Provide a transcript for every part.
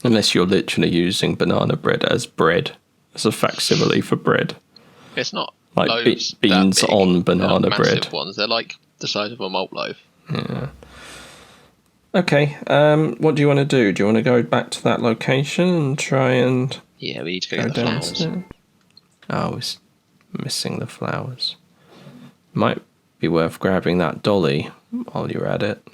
Unless you're literally using banana bread as a facsimile for bread. It's not like loaves beans that big. on banana They're bread. massive ones. They're like the size of a malt loaf. Yeah. Okay. What do you want to do? Do you want to go back to that location and try and? Yeah, we need to go get the flowers. Oh, we're missing the flowers. Might be worth grabbing that dolly while you're at it.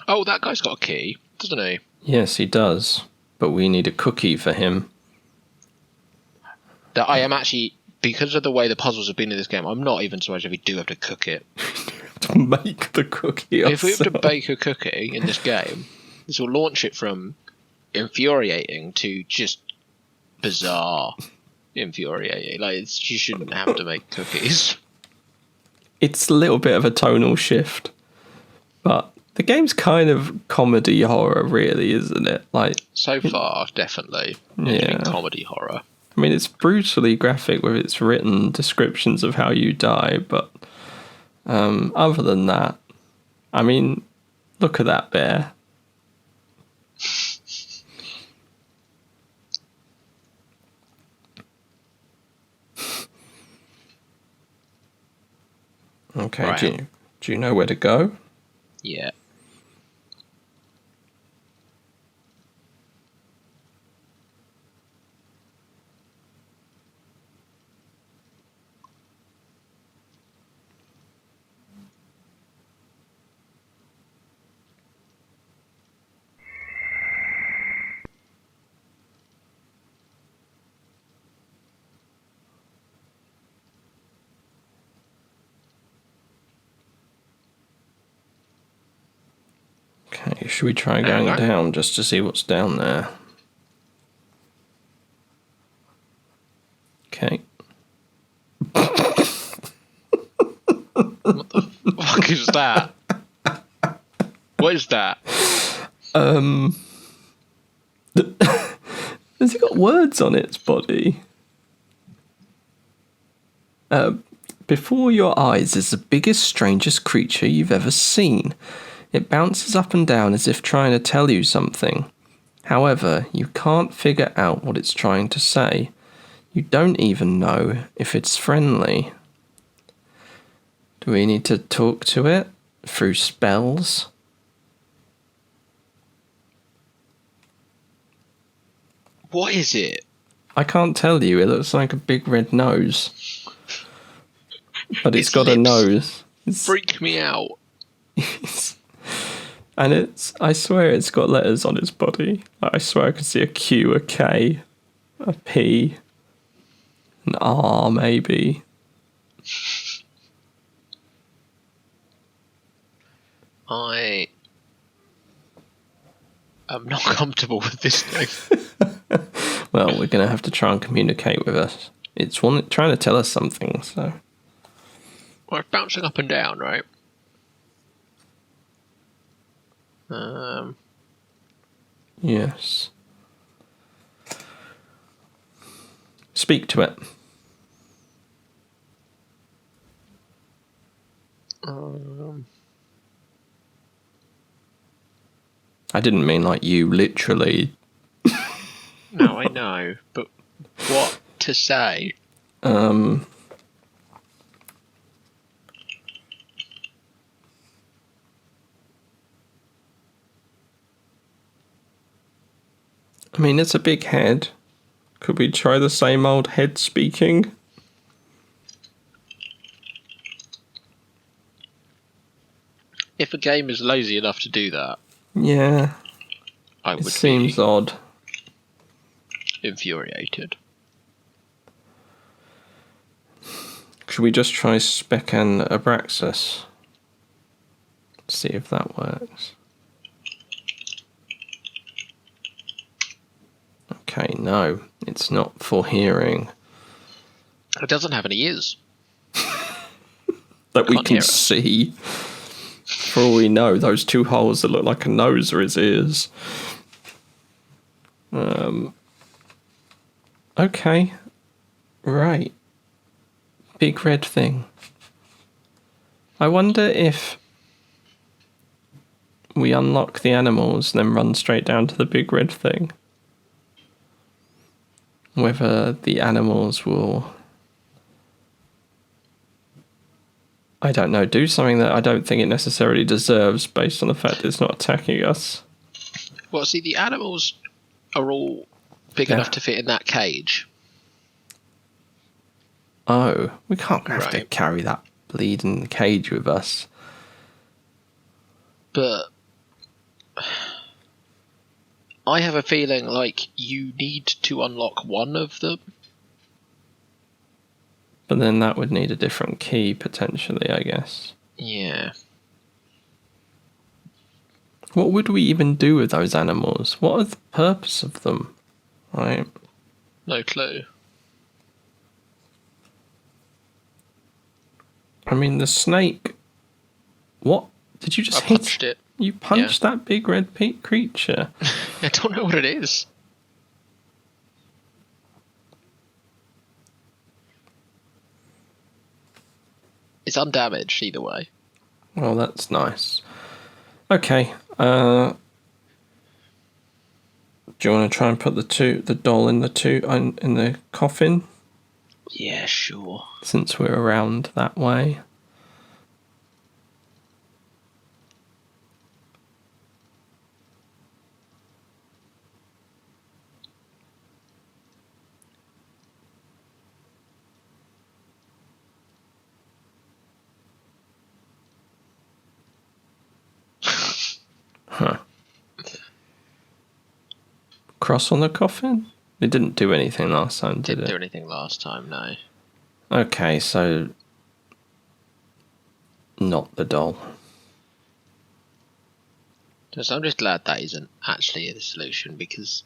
Oh, that guy's got a key, doesn't he? Yes, he does. But we need a cookie for him. That I am actually, because of the way the puzzles have been in this game, I'm not even surprised if we do have to cook it. To make the cookie ourselves. If we have to bake a cookie in this game, this will launch it from infuriating to just bizarre infuriating. Like, you shouldn't have to make cookies. It's a little bit of a tonal shift, but the game's kind of comedy horror, really, isn't it? Like, so far, definitely. It's been comedy horror. I mean, it's brutally graphic with its written descriptions of how you die, but other than that, I mean, look at that bear. Okay, right. Do you know where to go? Yeah. Okay, should we try going down just to see what's down there? Okay. What the fuck is that? What is that? Has it got words on its body? Before your eyes is the biggest, strangest creature you've ever seen. It bounces up and down as if trying to tell you something. However, you can't figure out what it's trying to say. You don't even know if it's friendly. Do we need to talk to it through spells? What is it? I can't tell you. It looks like a big red nose. But it's got lips a nose. Freak me out. And I swear it's got letters on its body. I swear I could see a Q, a K, a P, an R maybe. I am not comfortable with this thing. Well, we're going to have to try and communicate with us. It's trying to tell us something, so. Well, it's bouncing up and down, right? Yes. Speak to it. I didn't mean like you literally. No, I know, but what to say? I mean, it's a big head. Could we try the same old head speaking? If a game is lazy enough to do that, yeah, I would. It seems odd. Infuriated. Should we just try Spec and Abraxas? See if that works. Okay, no, it's not for hearing. It doesn't have any ears. That we can see. For all we know, those two holes that look like a nose are his ears. Okay. Right. big red thing. I wonder if we unlock the animals and then run straight down to the big red thing. Whether the animals will, I don't know, do something that I don't think it necessarily deserves based on the fact that it's not attacking us. Well, see, the animals are all big enough to fit in that cage. Oh, we can't have to carry that bleeding cage with us. But I have a feeling like you need to unlock one of them. But then that would need a different key, potentially, I guess. Yeah. What would we even do with those animals? What is the purpose of them? Right? No clue. I mean, the snake... What? Did you just I punched it. You punched that big red creature? I don't know what it is. It's undamaged either way. Well, that's nice. Okay. Do you want to try and put the doll in the coffin? Yeah, sure. Since we're around that way. Huh. Cross on the coffin? It didn't do anything last time, did it? Didn't do anything last time, no. Okay, so... Not the doll. So I'm just glad that isn't actually the solution, because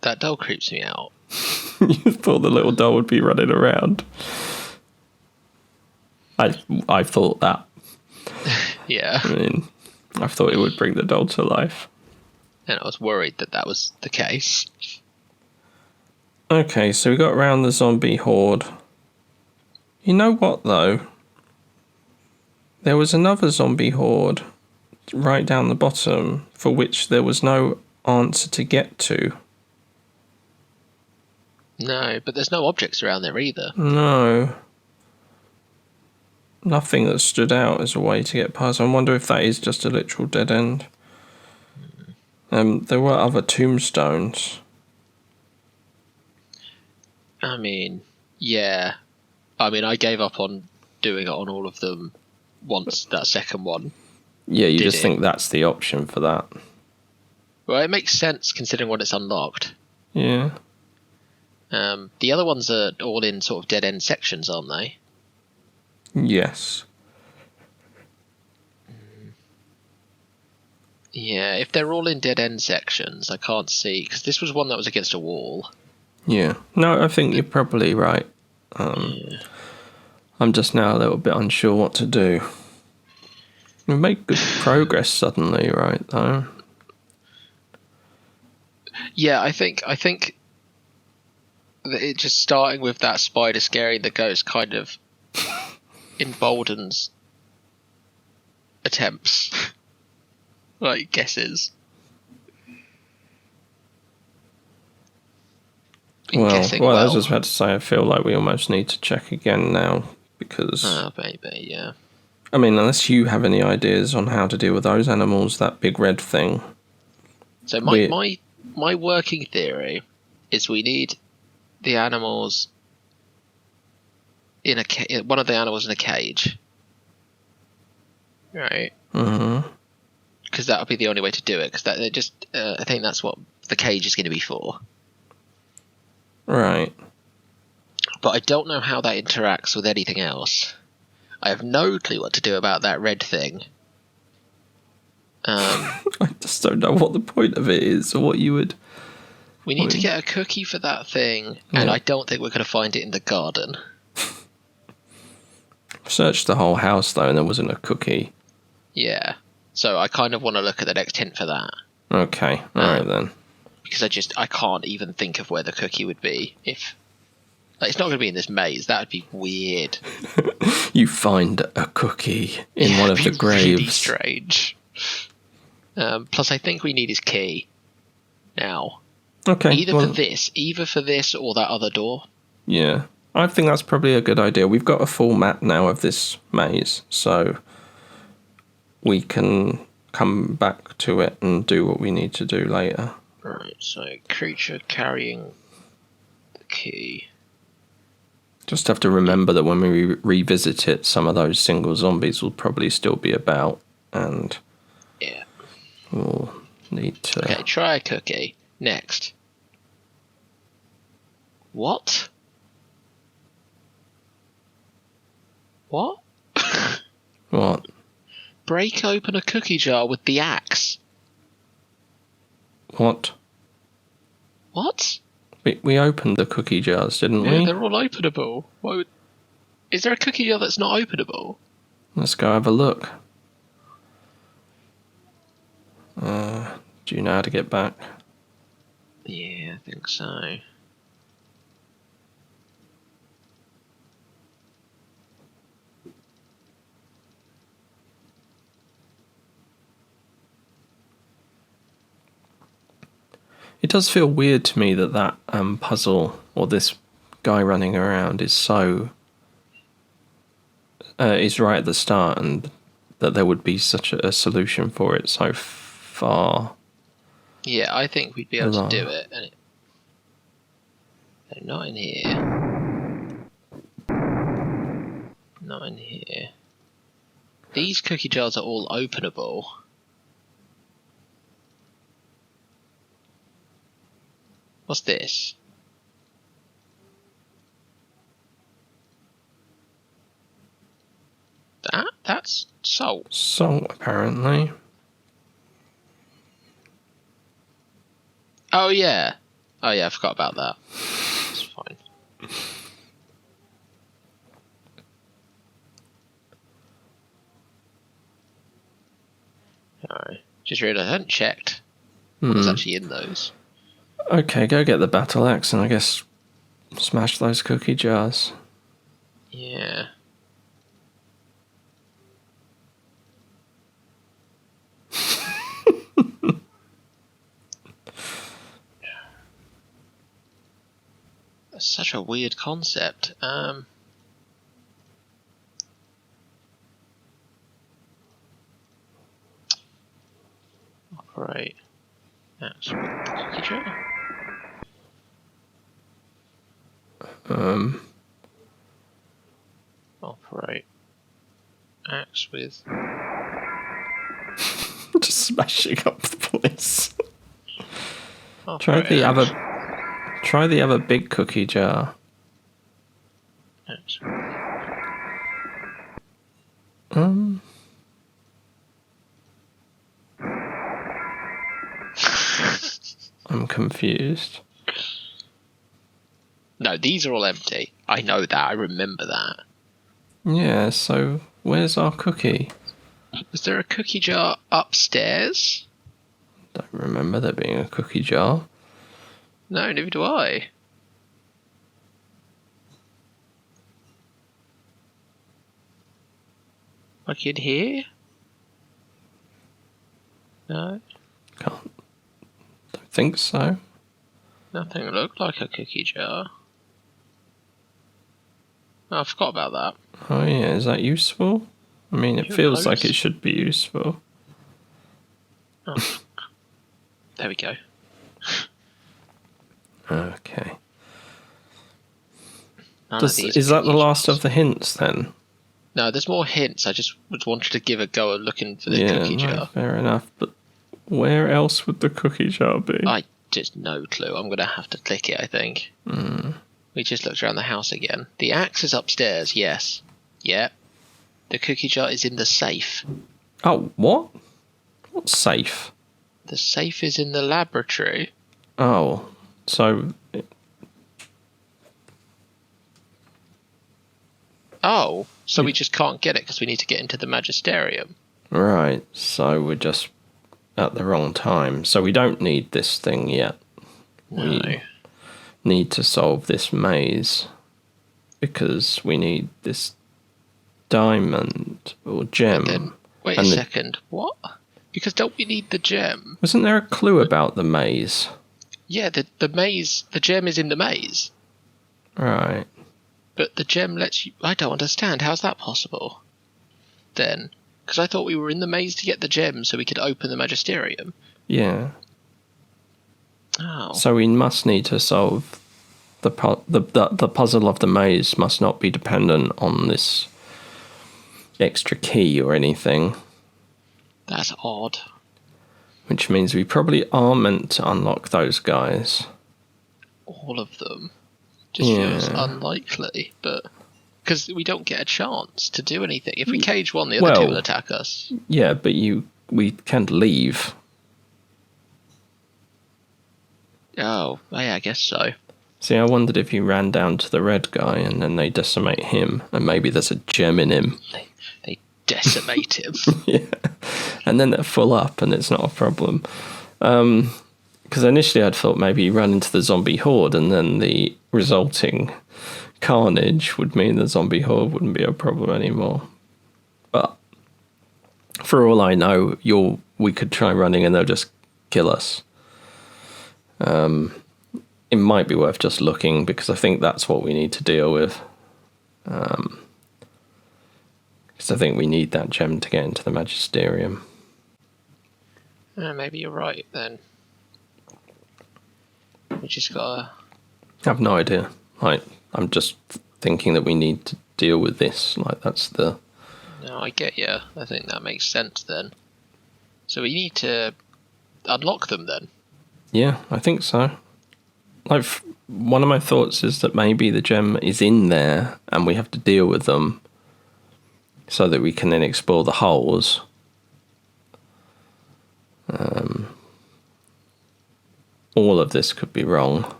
that doll creeps me out. You thought the little doll would be running around. I thought that. Yeah. I mean, I thought it would bring the doll to life. And I was worried that that was the case. Okay, so we got around the zombie horde. You know what, though? There was another zombie horde right down the bottom for which there was no answer to get to. No, but there's no objects around there either. No. Nothing that stood out as a way to get past. I wonder if that is just a literal dead end. There were other tombstones. I mean, yeah. I mean, I gave up on doing it on all of them once that second one. Yeah, you just think that's the option for that. Well, it makes sense considering when it's unlocked. Yeah. The other ones are all in sort of dead-end sections, aren't they? Yes. Yeah, if they're all in dead-end sections, I can't see... Because this was one that was against a wall. Yeah. No, I think you're probably right. Yeah. I'm just now a little bit unsure what to do. We make good progress suddenly, right, though? Yeah, I think that it just starting with that spider scaring the ghost kind of emboldens attempts. Like, guesses. Well, I was just about to say, I feel like we almost need to check again now, because... maybe, yeah. I mean, unless you have any ideas on how to deal with those animals, that big red thing. So my working theory is we need the animals in one of the animals in a cage. Right? Mm-hmm. Because that would be the only way to do it, because I think that's what the cage is going to be for. Right. But I don't know how that interacts with anything else. I have no clue what to do about that red thing. I just don't know what the point of it is, or what you would... We need to get a cookie for that thing, and I don't think we're going to find it in the garden. Searched the whole house, though, and there wasn't a cookie. Yeah. So I kind of want to look at the next hint for that. Okay, alright then. Because I can't even think of where the cookie would be if Like, it's not going to be in this maze. That would be weird. You find a cookie in one of the It'd be really graves. strange. Plus, I think we need his key now. Okay. Either for this or that other door. Yeah. I think that's probably a good idea. We've got a full map now of this maze, so we can come back to it and do what we need to do later. Right, so creature carrying the key. Just have to remember that when we revisit it, some of those single zombies will probably still be about, and yeah, we'll need to... Okay, try a cookie. Next. What? What? What? Break open a cookie jar with the axe. What? What? We opened the cookie jars, didn't Yeah, we? they're all openable. Is there a cookie jar that's not openable? Let's go have a look. Do you know how to get back? Yeah, I think so. It does feel weird to me that puzzle, or this guy running around, is so... is right at the start, and that there would be such a solution for it so far. Yeah, I think we'd be able to do it. And not in here. Not in here. These cookie jars are all openable. What's this? That's salt. Salt, apparently. Oh yeah. Oh yeah, I forgot about that. It's fine. Alright. Just realised I hadn't checked what's actually in those. Okay, go get the battle axe and I guess smash those cookie jars. Yeah. That's such a weird concept. Operate. That's with the cookie jar. Operate. Axe with. Just smashing up the place. Operate Try the other big cookie jar. Axe. I'm confused. No, these are all empty. I know that. I remember that. Yeah, so where's our cookie? Was there a cookie jar upstairs? Don't remember there being a cookie jar. No, neither do I. Like in here? No, Don't think so. nothing looked like a cookie jar. Oh, I forgot about that. Oh yeah, is that useful? I mean, it You're feels like close. it should be useful. Oh. There we go. Okay. None of these are Is that the cookie last jars. of the hints then? No, there's more hints. I just wanted to give a go at looking for the cookie no, jar. fair enough. But where else would the cookie jar be? I just no clue. I'm gonna have to click it, I think. We just looked around the house again. The axe is upstairs, yes. Yeah. The cookie jar is in the safe. Oh, what? What's safe? The safe is in the laboratory. Oh, so... Oh, so we just can't get it because we need to get into the magisterium. Right, so we're just at the wrong time. So we don't need this thing yet. No. We need to solve this maze. because we need this diamond or gem. But then, wait And a the- second. What? Because don't we need the gem? Wasn't there a clue about the maze? Yeah, the maze. The gem is in the maze. Right. But the gem lets you... I don't understand. How's that possible? Then. Because I thought we were in the maze to get the gem so we could open the Magisterium. Yeah. Oh. So we must need to solve the puzzle of the maze must not be dependent on this extra key or anything. That's odd. Which means we probably are meant to unlock those guys. All of them. Just feels unlikely, but... Because we don't get a chance to do anything. If we cage one, the other two will attack us. Yeah, but we can't leave. Oh, yeah, I guess so. See, I wondered if you ran down to the red guy and then they decimate him, and maybe there's a gem in him. They decimate him. Yeah, and then they're full up and it's not a problem. Because initially I'd thought maybe you run into the zombie horde and then the resulting carnage would mean the zombie horde wouldn't be a problem anymore. But for all I know, we could try running and they'll just kill us. It might be worth just looking because I think that's what we need to deal with. Because I think we need that gem to get into the Magisterium. Maybe you're right then. We just gotta... I have no idea. I'm just thinking that we need to deal with this. That's the... No, I get you. I think that makes sense then. So we need to unlock them then. Yeah, I think so. One of my thoughts is that maybe the gem is in there and we have to deal with them so that we can then explore the holes. All of this could be wrong.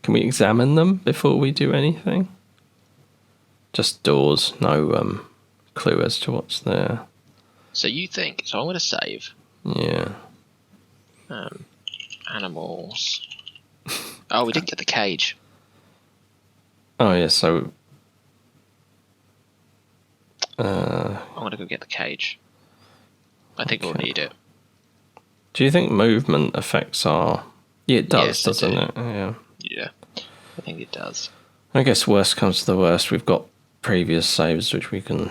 Can we examine them before we do anything? Just doors, no clue as to what's there. So you think... So I'm going to save. Yeah. Animals. Oh, we didn't get the cage. Oh, yeah, so... I'm going to go get the cage. I think we'll need it. Do you think movement affects our... Yeah, it does, Yes, doesn't it? Yeah. Yeah, I think it does. I guess worst comes to the worst. We've got previous saves which we can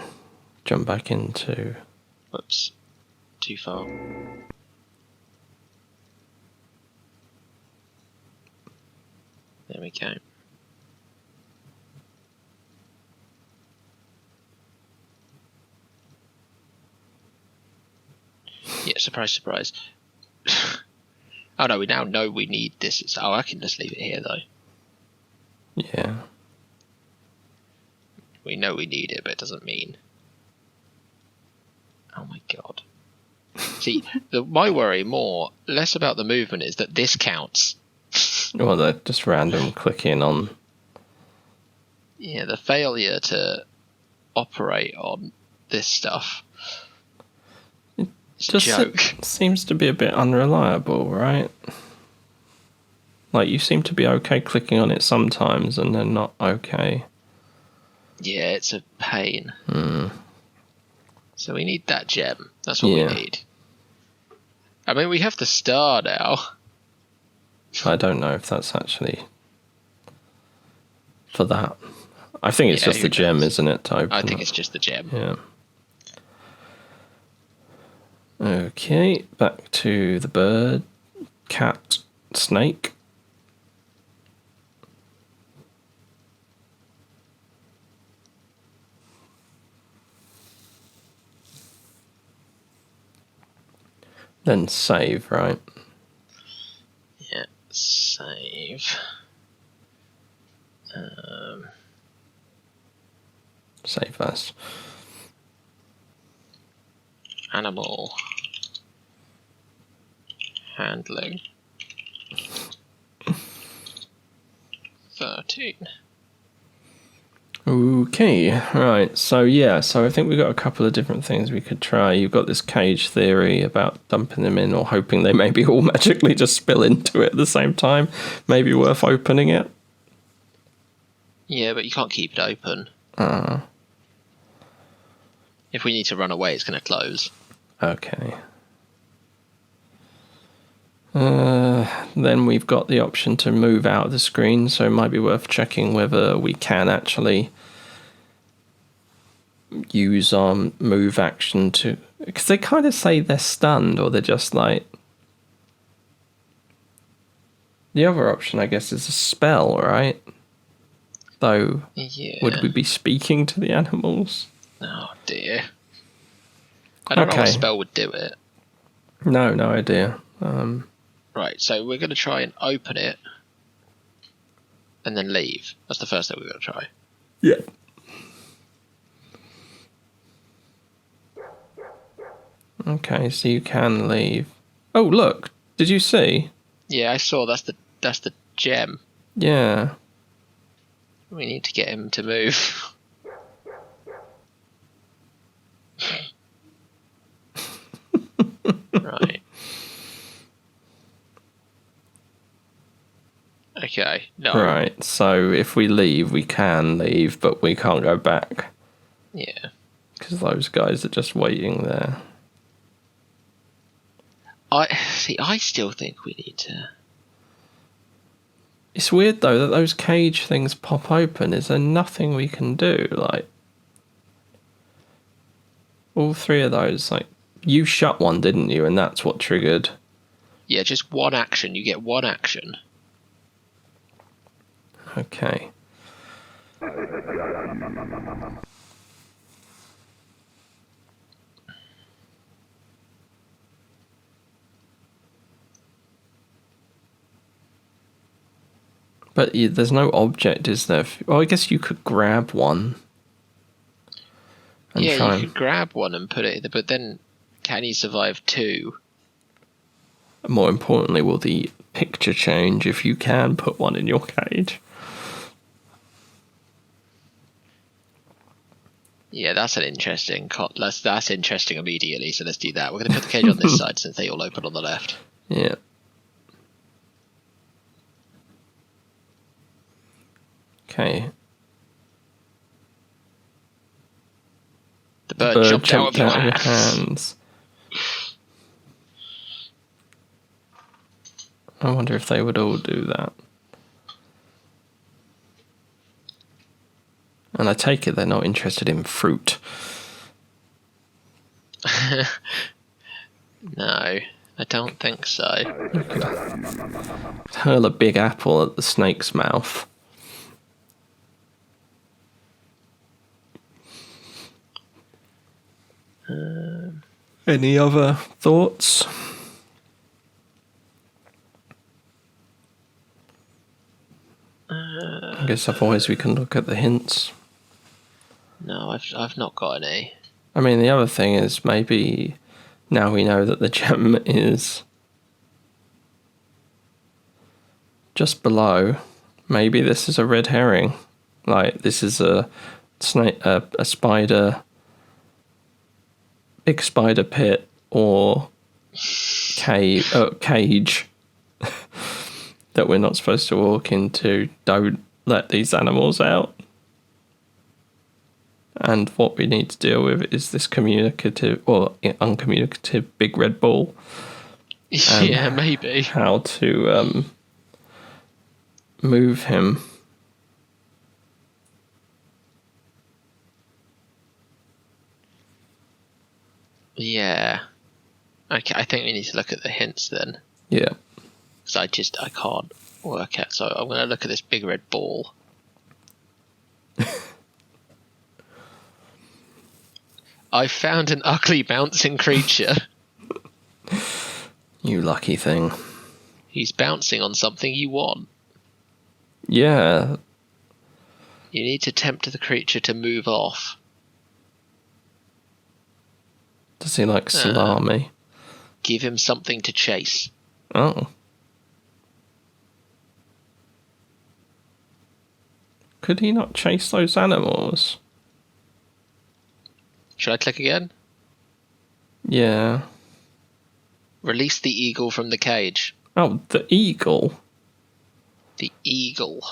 jump back into. Whoops. Too far. There we go. Yeah, surprise, surprise. Oh no, we now know we need this. Oh, I can just leave it here though. Yeah. We know we need it, but it doesn't mean. Oh my god. See, my worry less about the movement is that this counts. Well, they're just random clicking on... Yeah, the failure to operate on this stuff. It's a joke. Seems to be a bit unreliable, right? You seem to be okay clicking on it sometimes and then not okay. Yeah, it's a pain. So we need that gem. That's what we need. I mean, we have the star now. I don't know if that's actually for that. I think it's just the gem, isn't it? To open I think it's just the gem. Yeah. Okay, back to the bird, cat, snake. Then save, right? Yeah, save. Save as. Animal. Handling. 13. Okay, right. So I think we've got a couple of different things we could try. You've got this cage theory about dumping them in or hoping they maybe all magically just spill into it at the same time. Maybe worth opening it. Yeah, but you can't keep it open. Ah, If we need to run away, it's going to close. okay. Then we've got the option to move out of the screen, so it might be worth checking whether we can actually use our move action to... Because they kind of say they're stunned, or they're just like... The other option, I guess, is a spell, right? Though, Yeah. would we be speaking to the animals? Oh, dear. I don't know what spell would do it. No idea. Right, so we're going to try and open it and then leave. That's the first thing we're going to try. Yeah. Okay, so you can leave. Oh, look. Did you see? Yeah, I saw. That's the gem. Yeah. We need to get him to move. Right. Okay. No. Right, so if we leave, we can leave, but we can't go back. Yeah. Because those guys are just waiting there. I still think we need to... It's weird, though, that those cage things pop open. Is there nothing we can do? Like, all three of those, like, you shut one, didn't you? And that's what triggered. Yeah, just one action. You get one action. Okay. But there's no object, is there? Well, I guess you could grab one. Yeah, you could grab one and put it in there, but then can you survive two? More importantly, will the picture change if you can put one in your cage? Yeah, that's an interesting... That's interesting immediately, so let's do that. We're going to put the cage on this side since they all open on the left. Yeah. Okay. The bird jumped out of your hands. I wonder if they would all do that. And I take it they're not interested in fruit. No, I don't think so. Hurl a big apple at the snake's mouth. Any other thoughts? I guess otherwise we can look at the hints. No, I've not got any. I mean, the other thing is maybe now we know that the gem is just below. Maybe this is a red herring. Like, this is a snake, a spider, big spider pit, or cage that we're not supposed to walk into. Don't let these animals out. And what we need to deal with is this communicative or uncommunicative big red ball. Yeah, maybe. How to move him. Yeah. Okay, I think we need to look at the hints then. Yeah. Because I can't work out. So I'm going to look at this big red ball. I found an ugly bouncing creature. You lucky thing. He's bouncing on something you want. Yeah. You need to tempt the creature to move off. Does he like salami? Give him something to chase. Oh. Could he not chase those animals? Should I click again? Yeah. Release the eagle from the cage. Oh, the eagle. The eagle.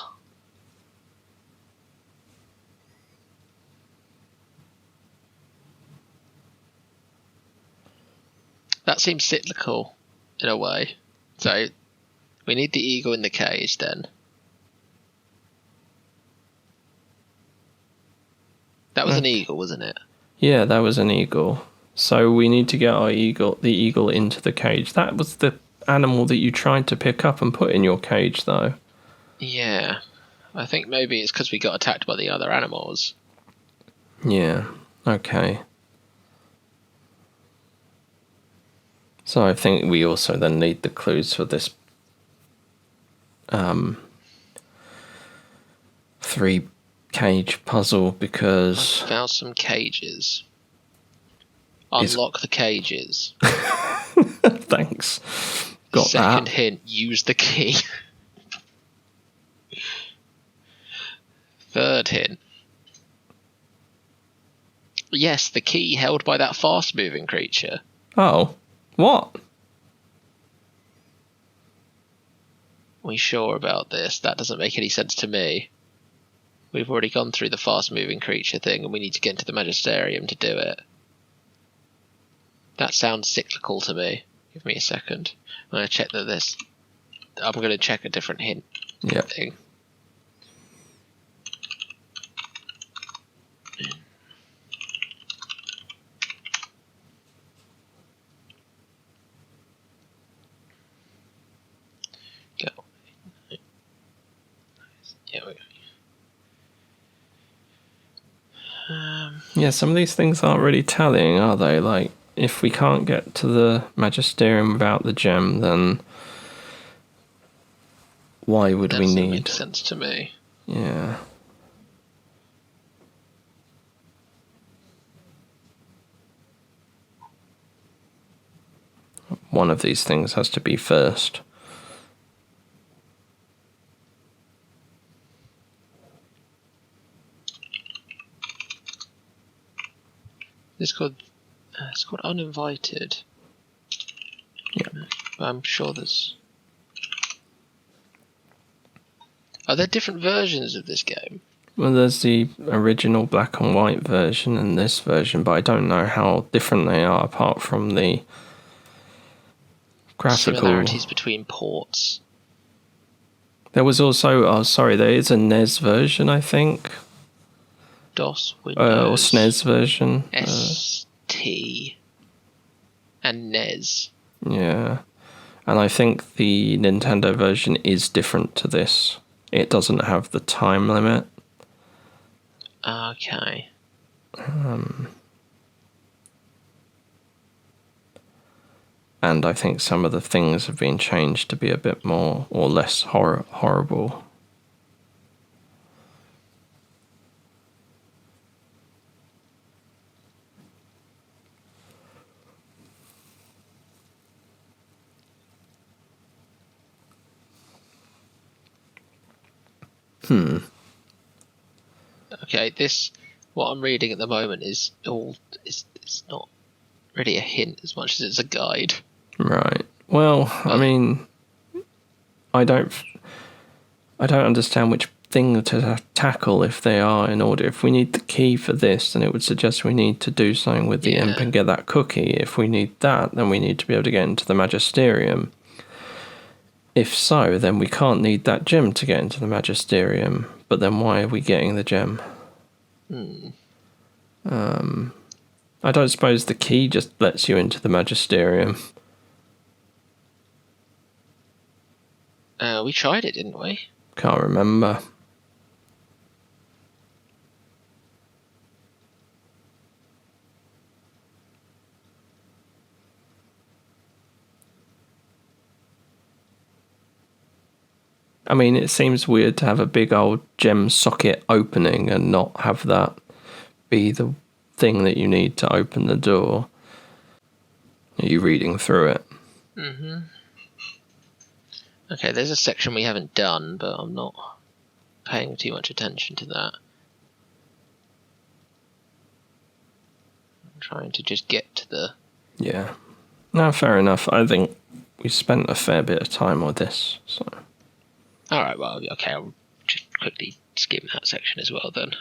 That seems cyclical, in a way. So, we need the eagle in the cage, then. That was an eagle, wasn't it? Yeah, that was an eagle. So we need to get the eagle into the cage. That was the animal that you tried to pick up and put in your cage, though. Yeah. I think maybe it's because we got attacked by the other animals. Yeah, okay. So I think we also then need the clues for this 3-cage puzzle, because... I found some cages. Unlock the cages. Thanks. Got Second that. hint, use the key. Third hint. Yes, the key held by that fast-moving creature. Oh, what? We sure about this? That doesn't make any sense to me. We've already gone through the fast-moving creature thing, and we need to get into the Magisterium to do it. That sounds cyclical to me. Give me a second. I'm going to check that this... I'm going to check a different hint thing. Go. Yeah, we go. Yeah, some of these things aren't really telling, are they? Like, if we can't get to the Magisterium without the gem, then why would we need... Makes sense to me. Yeah. One of these things has to be first. It's called Uninvited. Yeah. I'm sure there's... Are there different versions of this game? Well, there's the original black and white version and this version, but I don't know how different they are apart from the graphical... Similarities between ports. There was also... there is a NES version, I think. DOS, Windows... or SNES version. ST... and NES. Yeah. And I think the Nintendo version is different to this. It doesn't have the time limit. Okay. And I think some of the things have been changed to be a bit more or less horrible. Okay, what I'm reading at the moment is it's not really a hint as much as it's a guide. Right. Well, I mean, I don't understand which thing to tackle if they are in order. If we need the key for this, then it would suggest we need to do something with the imp and get that cookie. If we need that, then we need to be able to get into the Magisterium. If so, then we can't need that gem to get into the Magisterium. But then why are we getting the gem? I don't suppose the key just lets you into the Magisterium. We tried it, didn't we? Can't remember. I mean, it seems weird to have a big old gem socket opening and not have that be the thing that you need to open the door. Are you reading through it? Mm-hmm. Okay, there's a section we haven't done, but I'm not paying too much attention to that. I'm trying to just get to the... Yeah. No, fair enough. I think we spent a fair bit of time with this, so... Alright, well, okay, I'll just quickly skim that section as well then.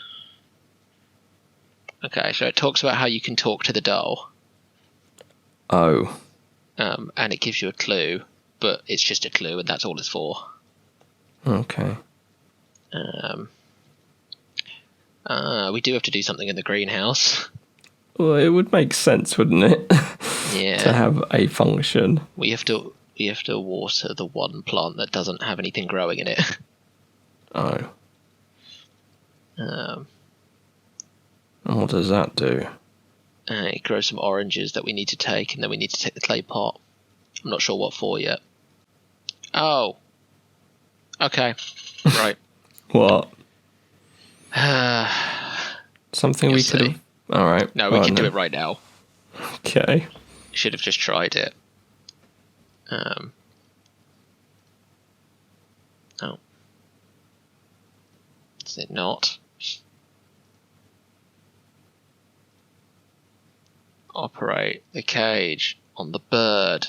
Okay, so it talks about how you can talk to the doll. Oh. and it gives you a clue, but it's just a clue, and that's all it's for. Okay. We do have to do something in the greenhouse. Well, it would make sense, wouldn't it? Yeah. To have a function. We have to water the one plant that doesn't have anything growing in it. Oh. Um, And what does that do? it grows some oranges that we need to take, and then we need to take the clay pot. I'm not sure what for yet. Oh. Okay. Right. What? Uh, Something You'll we could see. have... Alright. no, we can do it right now. Okay. Should have just tried it. Oh. Is it not? Operate the cage on the bird.